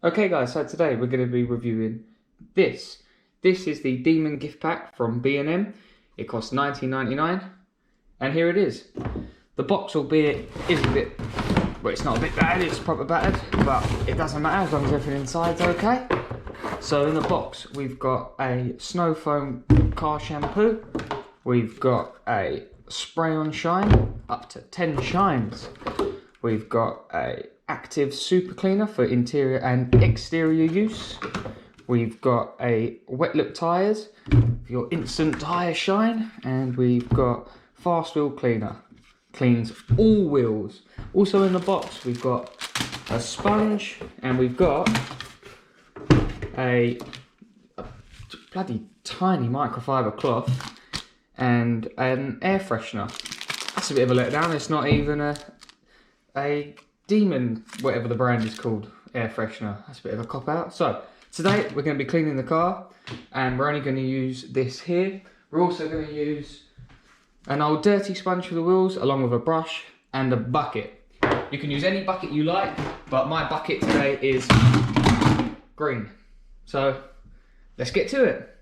Okay guys, so today we're going to be reviewing this. This is the Demon gift pack from B&M. It costs $19.99 and here it is. The box, albeit is a bit, well, it's not a bit battered, it's proper battered, but it doesn't matter as long as everything inside's okay. So in the box we've got a Snow Foam car shampoo, we've got a spray on shine, up to 10 shines. We've got a active super cleaner for interior and exterior use. We've got a wet look tyres for your instant tyre shine, and we've got fast wheel cleaner, cleans all wheels. Also in the box we've got a sponge, and we've got a bloody tiny microfiber cloth and an air freshener. That's a bit of a letdown. It's not even a Demon, whatever the brand is called, air freshener. That's a bit of a cop out. So today we're going to be cleaning the car, and we're only going to use this here. We're also going to use an old dirty sponge for the wheels, along with a brush and a bucket. You can use any bucket you like, but my bucket today is green. So let's get to it.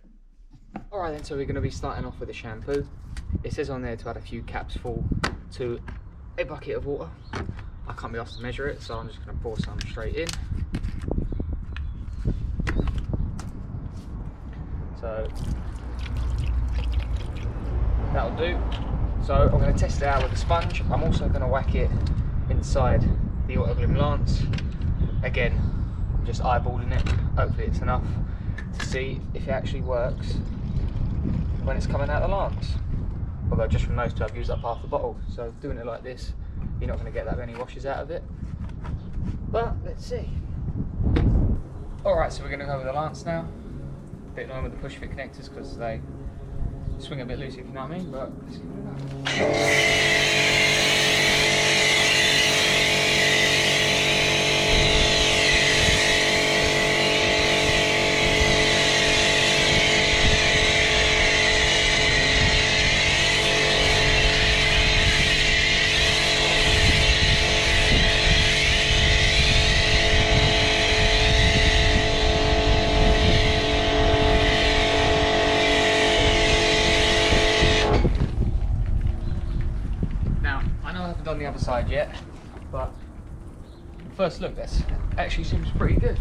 Alright then, so we're going to be starting off with the shampoo. It says on there to add a few caps full to a bucket of water. I can't be asked to measure it, so I'm just going to pour some straight in. So that'll do. So I'm going to test it out with a sponge. I'm also going to whack it inside the Autoglym Lance. Again, I'm just eyeballing it. Hopefully it's enough to see if it actually works when it's coming out of the Lance. Although just from those two I've used up half the bottle, so doing it like this, you're not going to get that many washes out of it. But let's see. Alright, so we're going to go with the Lance now. A bit annoying with the push fit connectors because they swing a bit loose, if you know what I mean, but let's give it a go. On the other side yet, but first look, this actually seems pretty good.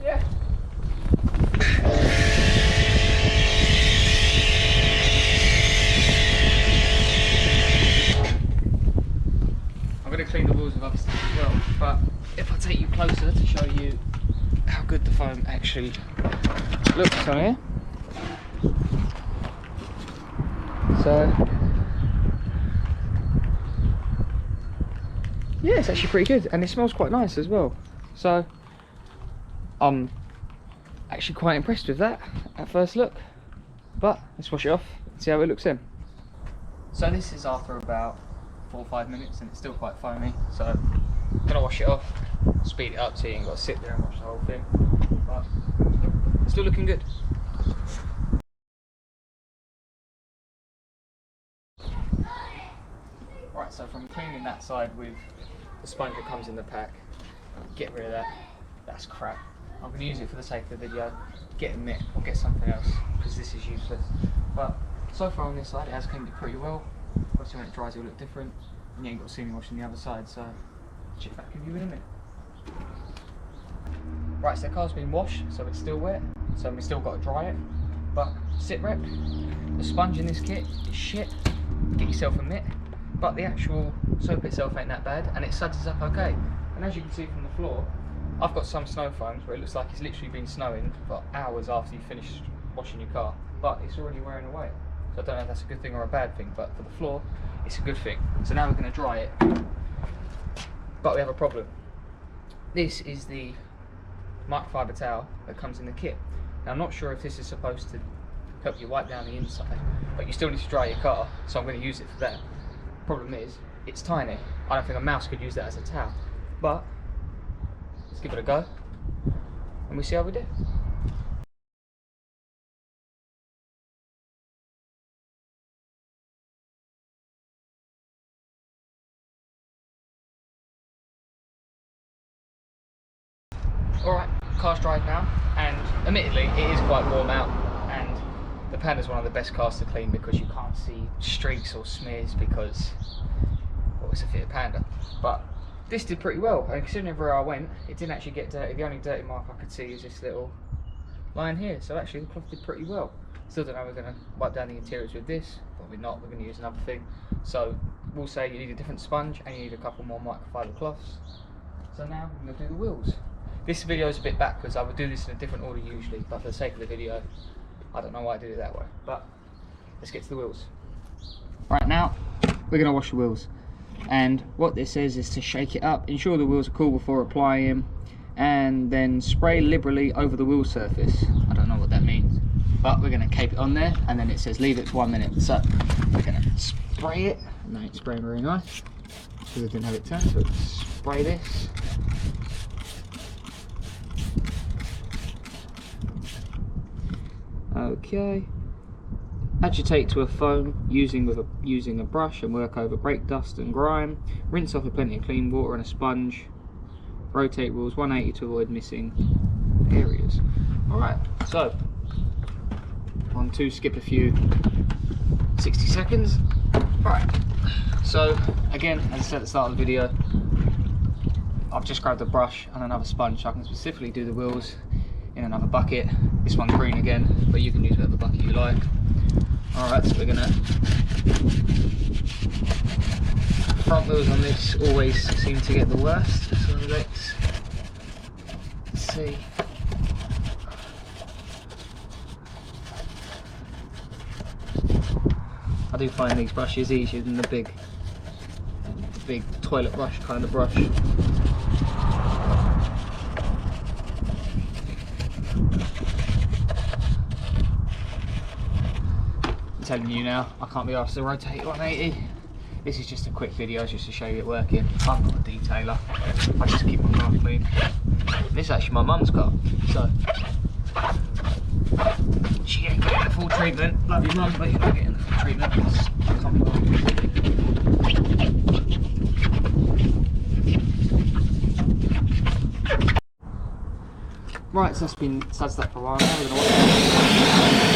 Yeah. I'm going to clean the wheels with other stuff as well, but if I take you closer to show you how good the foam actually looks on here. So yeah, it's actually pretty good, and it smells quite nice as well. So I'm actually quite impressed with that at first look, but let's wash it off and see how it looks in. So this is after about 4 or 5 minutes and it's still quite foamy, so I'm gonna wash it off, speed it up so you ain't got to sit there and watch the whole thing, but it's still looking good. Right, so from cleaning that side with the sponge that comes in the pack, get rid of that, that's crap. I'm going to use it for the sake of the video, get a mitt or get something else because this is useless. But so far on this side it has cleaned it pretty well. Obviously when it dries it will look different, and you ain't got to see me washing the other side, so check back with you in a minute. Right, so the car's been washed, so it's still wet, so we still got to dry it, but sit rep, the sponge in this kit is shit, get yourself a mitt, but the actual soap itself ain't that bad, and it suds up okay. And as you can see from the floor, I've got some snow foams where it looks like it's literally been snowing for hours after you finished washing your car, but it's already wearing away. So I don't know if that's a good thing or a bad thing, but for the floor, it's a good thing. So now we're going to dry it, but we have a problem. This is the microfiber towel that comes in the kit. Now I'm not sure if this is supposed to help you wipe down the inside, but you still need to dry your car, so I'm going to use it for that. Problem is, it's tiny. I don't think a mouse could use that as a towel, but let's give it a go. and we'll see how we do. Alright, car's dried now, and admittedly it is quite warm out, and the Panda's one of the best cars to clean because you can't see streaks or smears because, well, it's a Fiat Panda. But this did pretty well, and considering everywhere I went, it didn't actually get dirty. The only dirty mark I could see is this little line here, so actually the cloth did pretty well. Still don't know how we're going to wipe down the interiors with this, probably not, we're going to use another thing. So we'll say you need a different sponge and you need a couple more microfiber cloths. So now we're going to do the wheels. This video is a bit backwards. I would do this in a different order usually, but for the sake of the video, I don't know why I did it that way. But let's get to the wheels. Right, now we're going to wash the wheels. And what this says is to shake it up, ensure the wheels are cool before applying them, and then spray liberally over the wheel surface. I don't know what that means, but we're going to keep it on there, and then it says leave it for 1 minute. So we're going to spray it. No, it's spraying very nice because I didn't have it turned, so spray this. Okay, agitate to a foam using a brush and work over brake dust and grime. Rinse off with plenty of clean water and a sponge. Rotate wheels 180 to avoid missing areas. Alright, so 1, 2, skip a few 60 seconds. Alright, so again, as I said at the start of the video, I've just grabbed a brush and another sponge so I can specifically do the wheels in another bucket. This one's green again, but you can use whatever bucket you like. Alright, so we're gonna, front wheels on this always seem to get the worst, so let's see. I do find these brushes easier than the big toilet brush kind of brush. Telling you now, I can't be asked to rotate 180. This is just a quick video just to show you it working. I'm not a detailer, I just keep my car clean. This is actually my mum's car, so she ain't getting the full treatment. Love you mum, but you're not getting the full treatment. Right, so that's been sudsed up for a while now. We're going to watch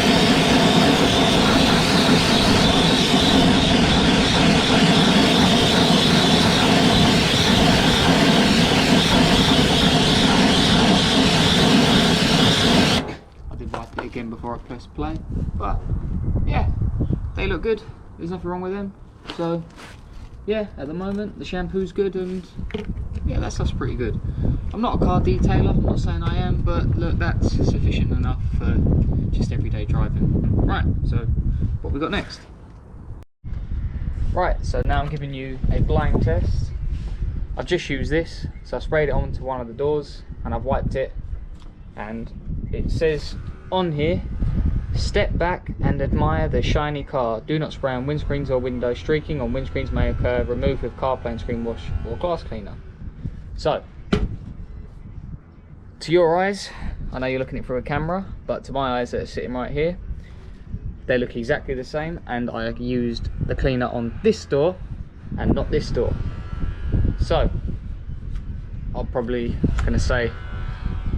I did wipe it again before I pressed play, but yeah, they look good. There's nothing wrong with them. So yeah, at the moment the shampoo's good, and yeah, that stuff's pretty good. I'm not a car detailer, I'm not saying I am, but look, that's sufficient enough for just everyday driving. Right, so what we got next? Right, so now I'm giving you a blind test. I've just used this, so I sprayed it onto one of the doors and I've wiped it, and it says on here, step back and admire the shiny car. Do not spray on windscreens or windows. Streaking on windscreens may occur. Remove with car plane screen wash or glass cleaner. So, to your eyes, I know you're looking at it through a camera, but to my eyes that are sitting right here, they look exactly the same, and I used the cleaner on this door and not this door. So, I'm probably going to say,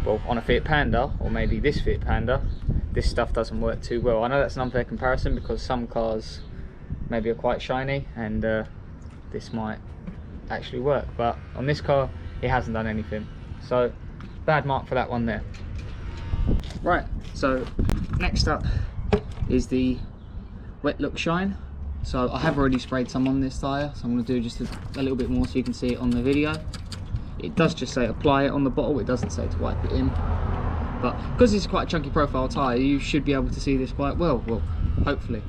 well, on a Fiat Panda, or maybe this Fiat Panda, this stuff doesn't work too well. I know that's an unfair comparison because some cars maybe are quite shiny, and this might actually work, but on this car it hasn't done anything, so bad mark for that one there. Right, so next up is the wet look shine. So I have already sprayed some on this tyre, so I'm going to do just a little bit more so you can see it on the video. It does just say apply it on the bottle, it doesn't say to wipe it in, but because it's quite a chunky profile tyre, you should be able to see this quite well, hopefully.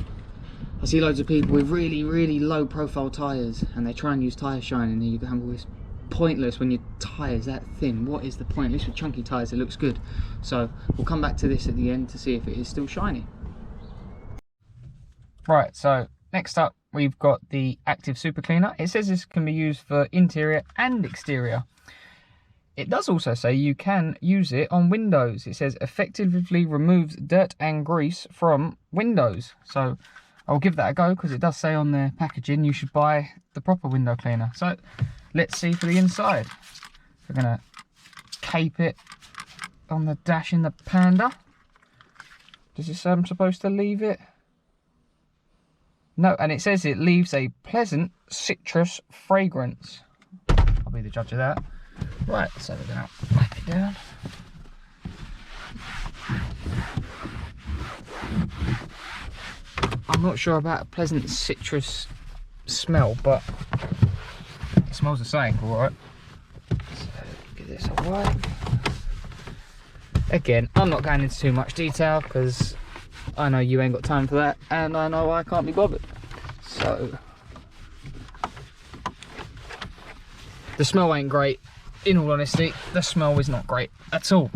I see loads of people with really low profile tyres and they try and use tyre shine, and you gamble. It's pointless when your tyre's that thin. What is the point? At least with chunky tyres it looks good. So we'll come back to this at the end to see if it is still shiny. Right, so next up we've got the Active Super Cleaner. It says this can be used for interior and exterior. It does also say you can use it on windows. It says effectively removes dirt and grease from windows. So I'll give that a go, because it does say on the packaging you should buy the proper window cleaner. So let's see for the inside. We're going to cape it on the dash in the Panda. Does this say I'm supposed to leave it? No, and it says it leaves a pleasant citrus fragrance. I'll be the judge of that. Right, so we're going to whack it down. I'm not sure about a pleasant citrus smell, but it smells the same, alright. So give this a wipe. Again, I'm not going into too much detail because I know you ain't got time for that, and I know I can't be bothered. So the smell ain't great. In all honesty, the smell is not great at all.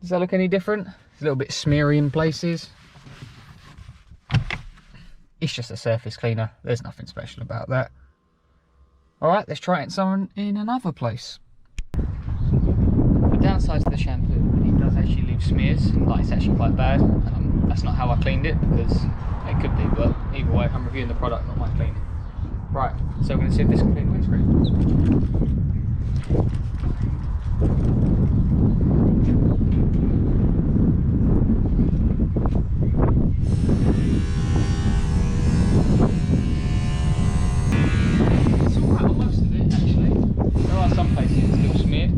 Does that look any different? It's a little bit smeary in places. It's just a surface cleaner. There's nothing special about that. Alright, let's try it in another place. The downside to the shampoo, it does actually leave smears, like it's actually quite bad. That's not how I cleaned it, because it could be, but either way, I'm reviewing the product, not my cleaning. Right, so we're going to see if this can clean the windscreen. It's alright on most of it, actually. There are some places it's still smeared,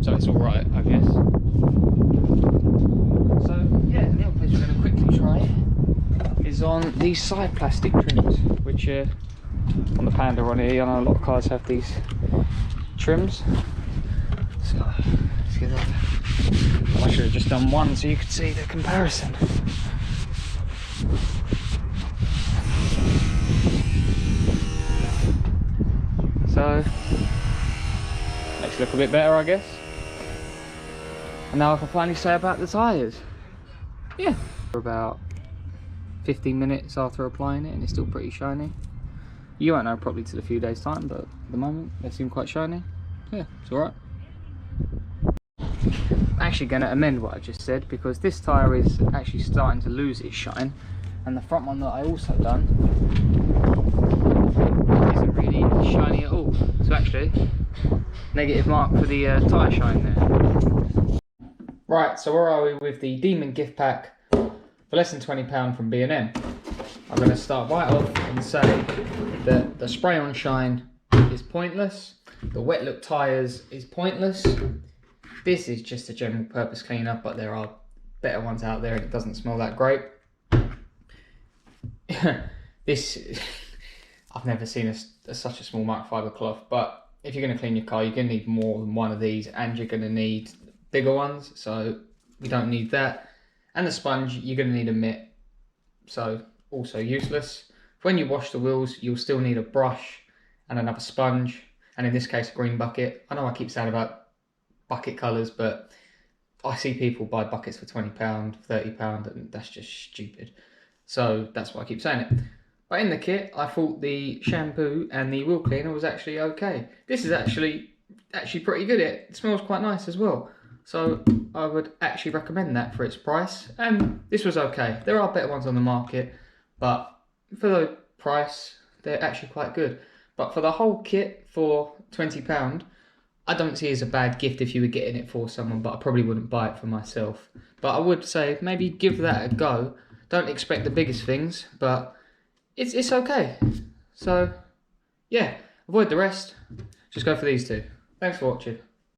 so it's alright, I guess. So yeah, the other place we're going to quickly try is on these side plastic trims, which are on the Panda on here. I know a lot of cars have these trims. So let's get that. I should have just done one so you could see the comparison. So makes it look a bit better, I guess. And now I can finally say about the tyres. Yeah, for about 15 minutes after applying it, and it's still pretty shiny. You won't know probably till a few days time, but at the moment they seem quite shiny. Yeah, it's alright. I'm actually going to amend what I just said, because this tyre is actually starting to lose its shine, and the front one that I also done isn't really shiny at all. So actually, negative mark for the tyre shine there. Right, so where are we with the Demon gift pack for less than £20 from B&M? I'm going to start right off and say that the spray on shine is pointless. The wet look tyres is pointless. This is just a general purpose cleaner, but there are better ones out there and it doesn't smell that great. This, I've never seen such a small microfiber cloth, but if you're going to clean your car, you're going to need more than one of these, and you're going to need bigger ones, so you don't need that. And the sponge, you're going to need a mitt, so also useless. When you wash the wheels, you'll still need a brush and another sponge, and in this case a green bucket. I know I keep saying about bucket colours, but I see people buy buckets for £20, £30, and that's just stupid. So that's why I keep saying it. But in the kit, I thought the shampoo and the wheel cleaner was actually okay. This is actually pretty good. It smells quite nice as well. So I would actually recommend that for its price. And this was okay. There are better ones on the market, but for the price, they're actually quite good. But for the whole kit for £20, I don't see it as a bad gift if you were getting it for someone, but I probably wouldn't buy it for myself. But I would say maybe give that a go. Don't expect the biggest things, but it's okay. So yeah, avoid the rest. Just go for these two. Thanks for watching.